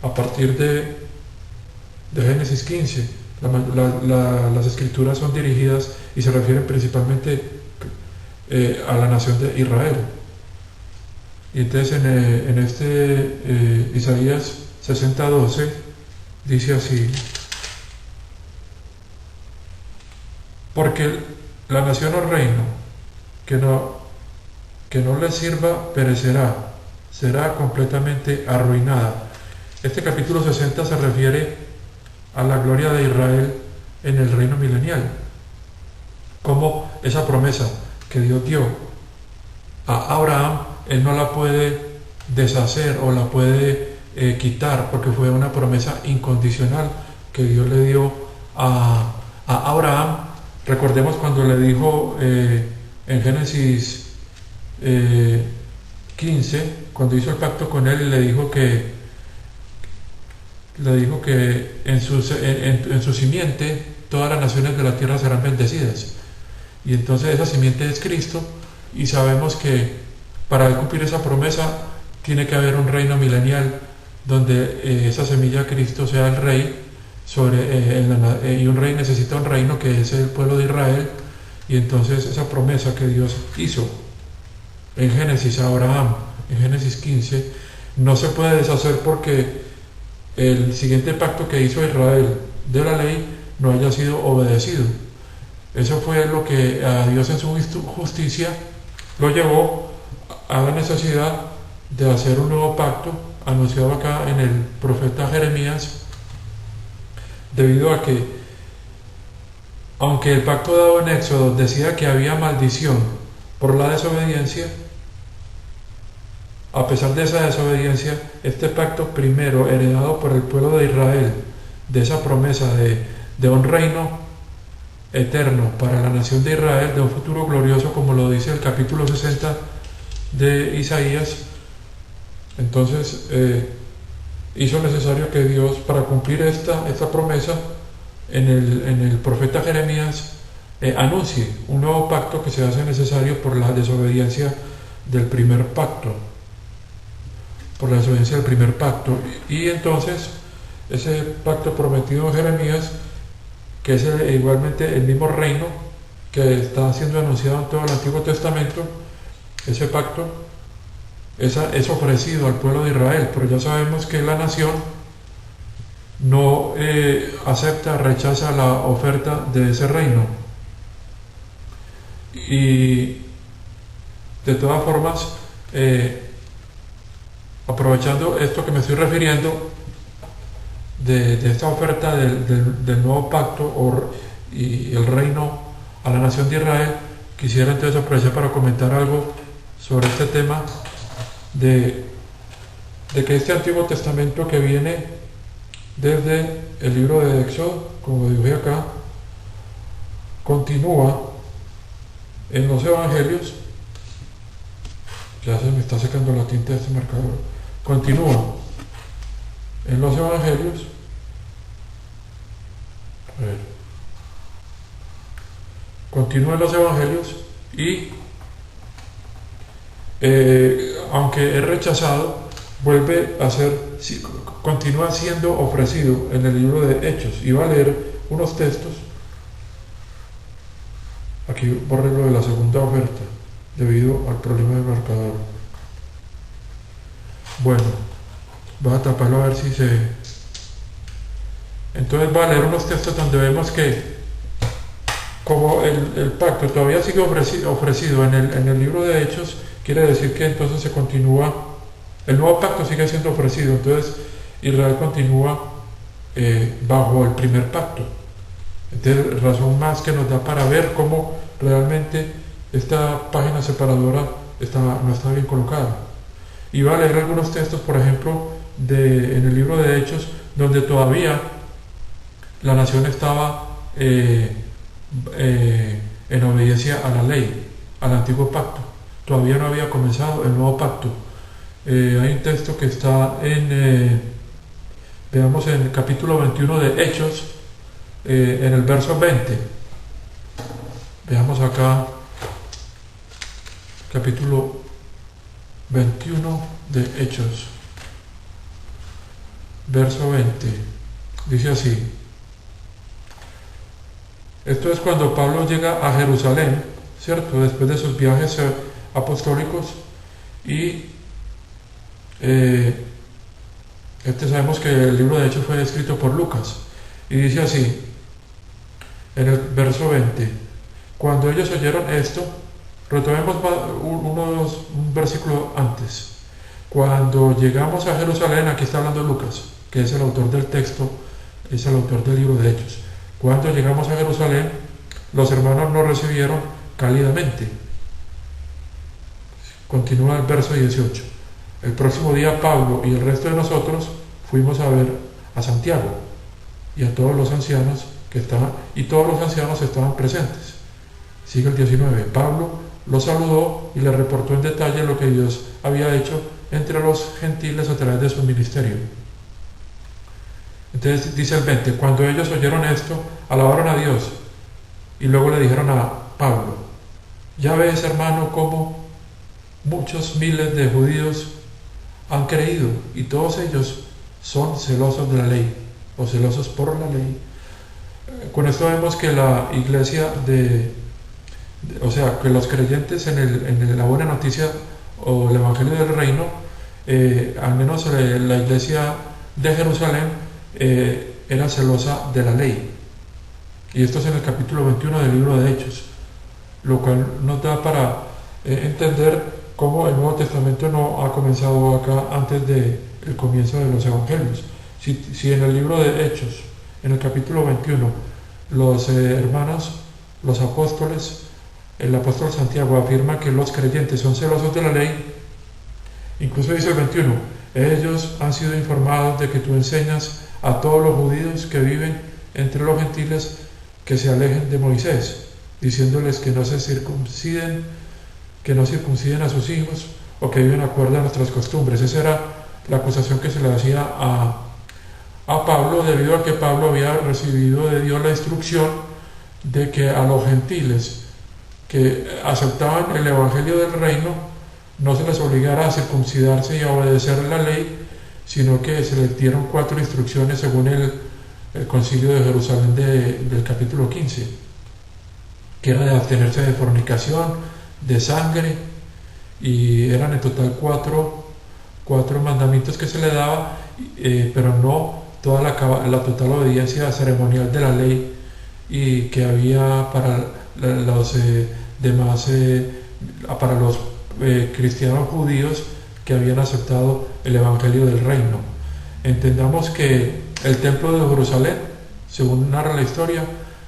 a partir de Génesis 15. Las escrituras son dirigidas y se refieren principalmente a la nación de Israel. Y entonces en este Isaías 60:12 dice así: porque la nación o reino que no le sirva perecerá, será completamente arruinada. Este capítulo 60 se refiere a la gloria de Israel en el reino milenial, como esa promesa que Dios dio a Abraham, él no la puede deshacer o la puede quitar, porque fue una promesa incondicional que Dios le dio a Abraham. Recordemos cuando le dijo en Génesis 15, cuando hizo el pacto con él, le dijo que en su simiente todas las naciones de la tierra serán bendecidas. Y entonces esa simiente es Cristo, y sabemos que para cumplir esa promesa tiene que haber un reino milenial donde esa semilla Cristo sea el rey y un rey necesita un reino que es el pueblo de Israel. Y entonces esa promesa que Dios hizo en Génesis a Abraham, en Génesis 15, no se puede deshacer porque el siguiente pacto que hizo Israel de la ley no haya sido obedecido. Eso fue lo que a Dios en su justicia lo llevó a la necesidad de hacer un nuevo pacto, anunciado acá en el profeta Jeremías, debido a que, aunque el pacto dado en Éxodo decía que había maldición por la desobediencia, a pesar de esa desobediencia, este pacto primero heredado por el pueblo de Israel, de esa promesa de un reino eterno para la nación de Israel, de un futuro glorioso, como lo dice el capítulo 60 de Isaías, entonces hizo necesario que Dios, para cumplir esta promesa, en el profeta Jeremías anuncie un nuevo pacto que se hace necesario por la desobediencia del primer pacto. Y entonces ese pacto prometido en Jeremías, que es igualmente el mismo reino que está siendo anunciado en todo el Antiguo Testamento, ese pacto es ofrecido al pueblo de Israel, pero ya sabemos que la nación no rechaza la oferta de ese reino. Y de todas formas, aprovechando esto que me estoy refiriendo, de esta oferta del nuevo pacto y el reino a la nación de Israel, quisiera entonces aprovechar para comentar algo sobre este tema de que este Antiguo Testamento, que viene desde el libro de Éxodo, como dije acá, continúa en los evangelios. Ya se me está secando la tinta de este marcador. Continúa en los evangelios. Continúa en los evangelios y aunque es rechazado, vuelve a ser, continúa siendo ofrecido en el libro de Hechos. Y va a leer unos textos. Aquí borré lo de la segunda oferta debido al problema del marcador. Bueno, voy a taparlo a ver si se... Entonces va a leer unos textos donde vemos que, como el pacto todavía sigue ofrecido en el libro de Hechos, quiere decir que entonces se continúa, el nuevo pacto sigue siendo ofrecido. Entonces Israel continúa bajo el primer pacto. Entonces, razón más que nos da para ver cómo realmente esta página separadora no está bien colocada. Y va a leer algunos textos, por ejemplo, en el libro de Hechos, donde todavía la nación estaba en obediencia a la ley, al antiguo pacto. Todavía no había comenzado el nuevo pacto. Hay un texto que está veamos en el capítulo 21 de Hechos, en el verso 20. Veamos acá, capítulo 21 de Hechos, verso 20. Dice así. Esto es cuando Pablo llega a Jerusalén, ¿cierto? Después de sus viajes apostólicos y sabemos que el libro de Hechos fue escrito por Lucas y dice así en el verso 20: cuando ellos oyeron esto, retomemos un versículo antes. Cuando llegamos a Jerusalén, aquí está hablando Lucas, que es el autor del texto, es el autor del libro de Hechos. Cuando llegamos a Jerusalén, los hermanos nos recibieron cálidamente. Continúa el verso 18. El próximo día Pablo y el resto de nosotros fuimos a ver a Santiago y a todos los ancianos y todos los ancianos estaban presentes. Sigue el 19. Pablo los saludó y le reportó en detalle lo que Dios había hecho entre los gentiles a través de su ministerio. Entonces dice el 20, cuando ellos oyeron esto, alabaron a Dios y luego le dijeron a Pablo: ya ves, hermano, cómo muchos miles de judíos han creído y todos ellos son celosos de la ley o celosos por la ley. Con esto vemos que la iglesia o sea, que los creyentes en la buena noticia o el evangelio del reino, al menos la iglesia de Jerusalén, era celosa de la ley. Y esto es en el capítulo 21 del libro de Hechos, lo cual nos da para entender cómo el Nuevo Testamento no ha comenzado acá antes del comienzo de los evangelios. Si en el libro de Hechos, en el capítulo 21, los hermanos, los apóstoles, el apóstol Santiago afirma que los creyentes son celosos de la ley, incluso dice el 21, ellos han sido informados de que tú enseñas a todos los judíos que viven entre los gentiles que se alejen de Moisés, diciéndoles que no se circunciden, que no circunciden a sus hijos o que viven acorde a nuestras costumbres. Esa era la acusación que se le hacía a Pablo, debido a que Pablo había recibido de Dios la instrucción de que a los gentiles que aceptaban el evangelio del reino no se les obligara a circuncidarse y a obedecer la ley, sino que se les dieron 4 instrucciones según el concilio de Jerusalén del capítulo 15, que era de abstenerse de fornicación, de sangre, y eran en total 4 mandamientos que se le daba, pero no toda la total obediencia ceremonial de la ley y que había para los demás, para los cristianos judíos que habían aceptado el evangelio del reino. Entendamos que el templo de Jerusalén, según narra la historia,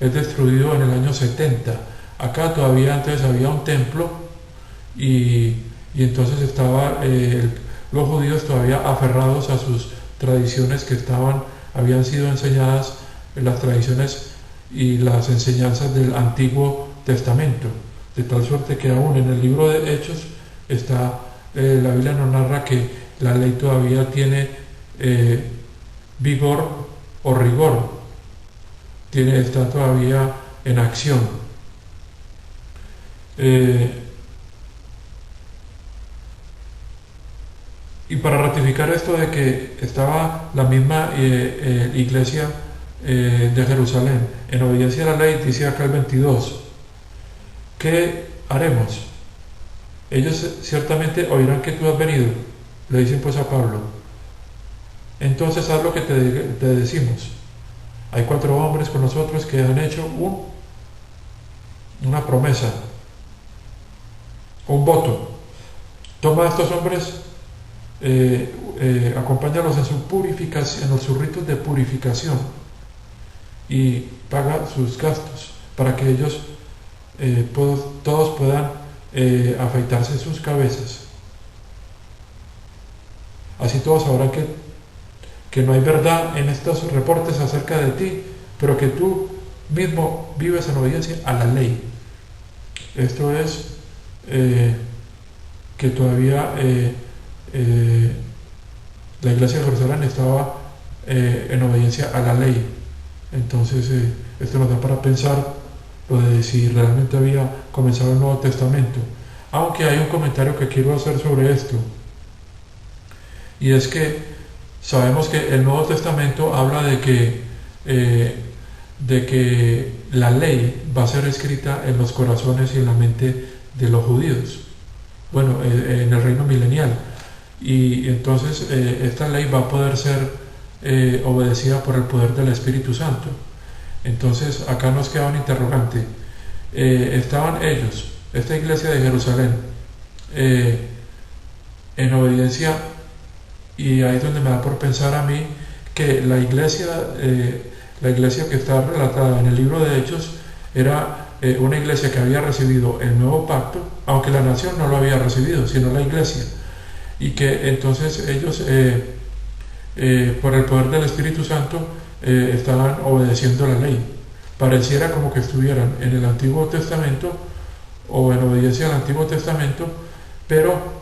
es destruido en el año 70. Acá todavía antes había un templo y entonces los judíos todavía aferrados a sus tradiciones que habían sido enseñadas en las tradiciones y las enseñanzas del Antiguo Testamento, de tal suerte que aún en el libro de Hechos la Biblia nos narra que la ley todavía tiene vigor o rigor, está todavía en acción. Y para ratificar esto de que estaba la misma iglesia de Jerusalén en obediencia a la ley, dice acá el 22, ¿qué haremos? Ellos ciertamente oirán que tú has venido, le dicen pues a Pablo. Entonces haz lo que te decimos. Hay 4 hombres con nosotros que han hecho una promesa, un voto. Toma a estos hombres, acompáñalos en sus ritos de purificación y paga sus gastos para que ellos todos puedan afeitarse sus cabezas. Así todos sabrán que no hay verdad en estos reportes acerca de ti, pero que tú mismo vives en obediencia a la ley. Esto es que todavía la iglesia de Jerusalén estaba en obediencia a la ley. Entonces esto nos da para pensar lo de si realmente había comenzado el Nuevo Testamento. Aunque hay un comentario que quiero hacer sobre esto, y es que Sabemos que el Nuevo Testamento habla de que la ley va a ser escrita en los corazones y en la mente de los judíos, bueno, en el reino milenial. Y entonces esta ley va a poder ser obedecida por el poder del Espíritu Santo. Entonces acá nos queda un interrogante. Estaban ellos, esta iglesia de Jerusalén, en obediencia, y ahí es donde me da por pensar a mí que la iglesia que está relatada en el libro de Hechos era una iglesia que había recibido el nuevo pacto, aunque la nación no lo había recibido, sino la iglesia, y que entonces ellos por el poder del Espíritu Santo estaban obedeciendo la ley. Pareciera como que estuvieran en el Antiguo Testamento o en obediencia al Antiguo Testamento, pero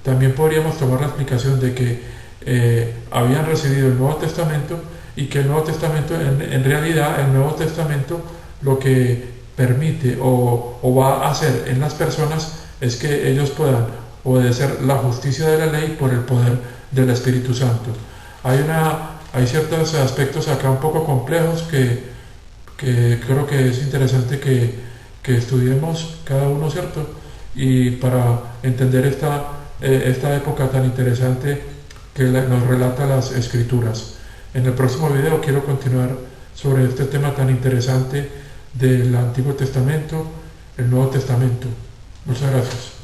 también podríamos tomar la explicación de que habían recibido el Nuevo Testamento, y que el Nuevo Testamento, en realidad el Nuevo Testamento lo que permite o va a hacer en las personas es que ellos puedan obedecer la justicia de la ley por el poder del Espíritu Santo. Hay ciertos aspectos acá un poco complejos que creo que es interesante que estudiemos cada uno, ¿cierto? Y para entender esta época tan interesante que nos relata las Escrituras. En el próximo video quiero continuar sobre este tema tan interesante del Antiguo Testamento, el Nuevo Testamento. Muchas gracias.